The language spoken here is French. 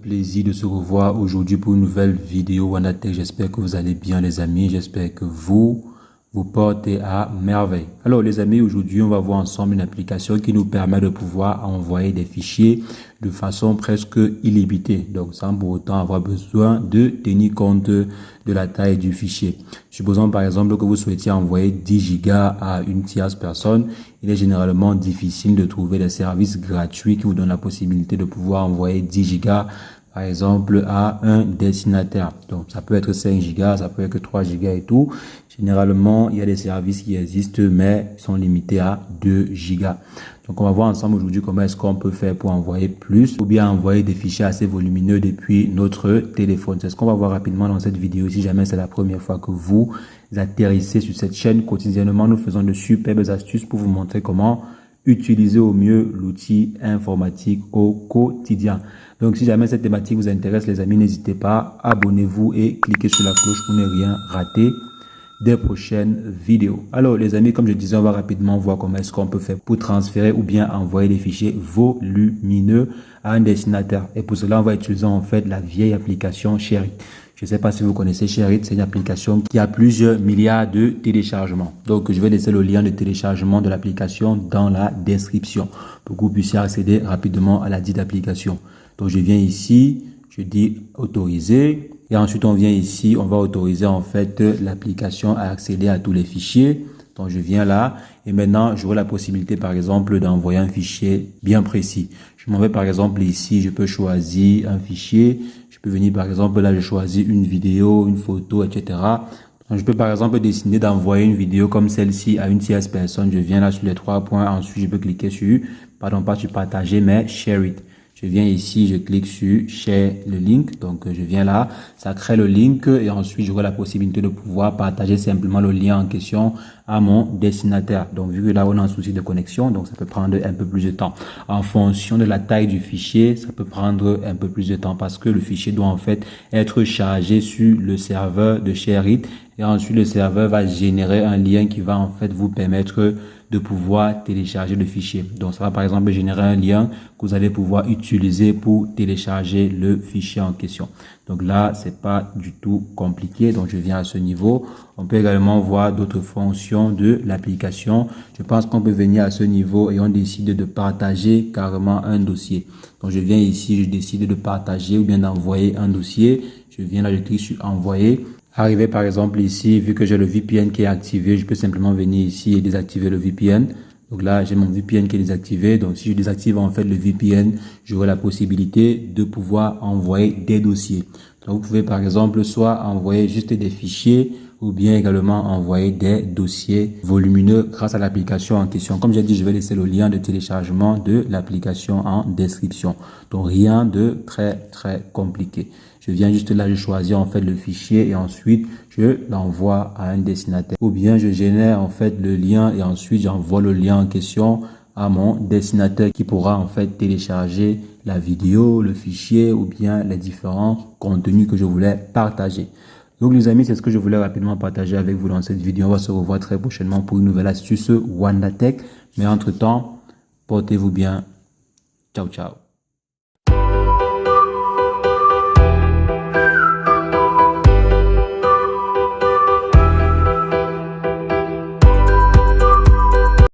plaisir de se revoir aujourd'hui pour une nouvelle vidéo WandaTech. J'espère que vous allez bien les amis, j'espère que vous portez à merveille. Alors les amis, aujourd'hui on va voir ensemble une application qui nous permet de pouvoir envoyer des fichiers de façon presque illimitée, donc sans pour autant avoir besoin de tenir compte de la taille du fichier. Supposons par exemple que vous souhaitiez envoyer 10 gigas à une tierce personne. Il est généralement difficile de trouver des services gratuits qui vous donnent la possibilité de pouvoir envoyer 10 gigas par exemple à un destinataire. Donc ça peut être 5 gigas, ça peut être 3 gigas et tout. Généralement, il y a des services qui existent mais sont limités à 2 gigas. Donc on va voir ensemble aujourd'hui comment est-ce qu'on peut faire pour envoyer plus ou bien envoyer des fichiers assez volumineux depuis notre téléphone. C'est ce qu'on va voir rapidement dans cette vidéo. Si jamais c'est la première fois que vous atterrissez sur cette chaîne, quotidiennement nous faisons de superbes astuces pour vous montrer comment utiliser au mieux l'outil informatique au quotidien. Donc si jamais cette thématique vous intéresse les amis, n'hésitez pas, abonnez-vous et cliquez sur la cloche pour ne rien rater des prochaines vidéos. Alors les amis, comme je disais, on va rapidement voir comment est-ce qu'on peut faire pour transférer ou bien envoyer des fichiers volumineux à un destinataire. Et pour cela, on va utiliser en fait la vieille application Share It. Je ne sais pas si vous connaissez Share It, c'est une application qui a plusieurs milliards de téléchargements. Donc je vais laisser le lien de téléchargement de l'application dans la description pour que vous puissiez accéder rapidement à la dite application. Donc je viens ici, je dis autoriser. Et ensuite, on vient ici, on va autoriser en fait l'application à accéder à tous les fichiers. Donc, je viens là et maintenant, j'aurai la possibilité, par exemple, d'envoyer un fichier bien précis. Je m'en vais, par exemple, ici, je peux choisir un fichier. Je peux venir, par exemple, là, je choisis une vidéo, une photo, etc. Donc, je peux, par exemple, décider d'envoyer une vidéo comme celle-ci à une tierce personne. Je viens là sur les 3 points. Ensuite, je peux cliquer sur, pardon, pas sur partager, mais share it. Je viens ici, je clique sur share le link. Donc, je viens là, ça crée le link et ensuite, j'aurai la possibilité de pouvoir partager simplement le lien en question à mon destinataire. Donc, vu que là, on a un souci de connexion, donc ça peut prendre un peu plus de temps. En fonction de la taille du fichier, ça peut prendre un peu plus de temps parce que le fichier doit en fait être chargé sur le serveur de Share It et ensuite, le serveur va générer un lien qui va en fait vous permettre de pouvoir télécharger le fichier. Donc, ça va par exemple générer un lien que vous allez pouvoir utiliser pour télécharger le fichier en question. Donc là, c'est pas du tout compliqué. Donc, je viens à ce niveau. On peut également voir d'autres fonctions de l'application. Je pense qu'on peut venir à ce niveau et on décide de partager carrément un dossier. Donc, je viens ici, je décide de partager ou bien d'envoyer un dossier. Je viens là, je clique sur envoyer. Arrivé par exemple ici, vu que j'ai le VPN qui est activé, je peux simplement venir ici et désactiver le VPN. Donc là, j'ai mon VPN qui est désactivé. Donc si je désactive en fait le VPN, j'aurai la possibilité de pouvoir envoyer des dossiers. Donc vous pouvez par exemple soit envoyer juste des fichiers ou bien également envoyer des dossiers volumineux grâce à l'application en question. Comme j'ai dit, je vais laisser le lien de téléchargement de l'application en description. Donc rien de très compliqué. Je viens juste là, je choisis en fait le fichier et ensuite je l'envoie à un destinataire. Ou bien je génère en fait le lien et ensuite j'envoie le lien en question à mon destinataire qui pourra en fait télécharger la vidéo, le fichier ou bien les différents contenus que je voulais partager. Donc les amis, c'est ce que je voulais rapidement partager avec vous dans cette vidéo. On va se revoir très prochainement pour une nouvelle astuce WandaTech. Mais entre-temps, portez-vous bien. Ciao, ciao.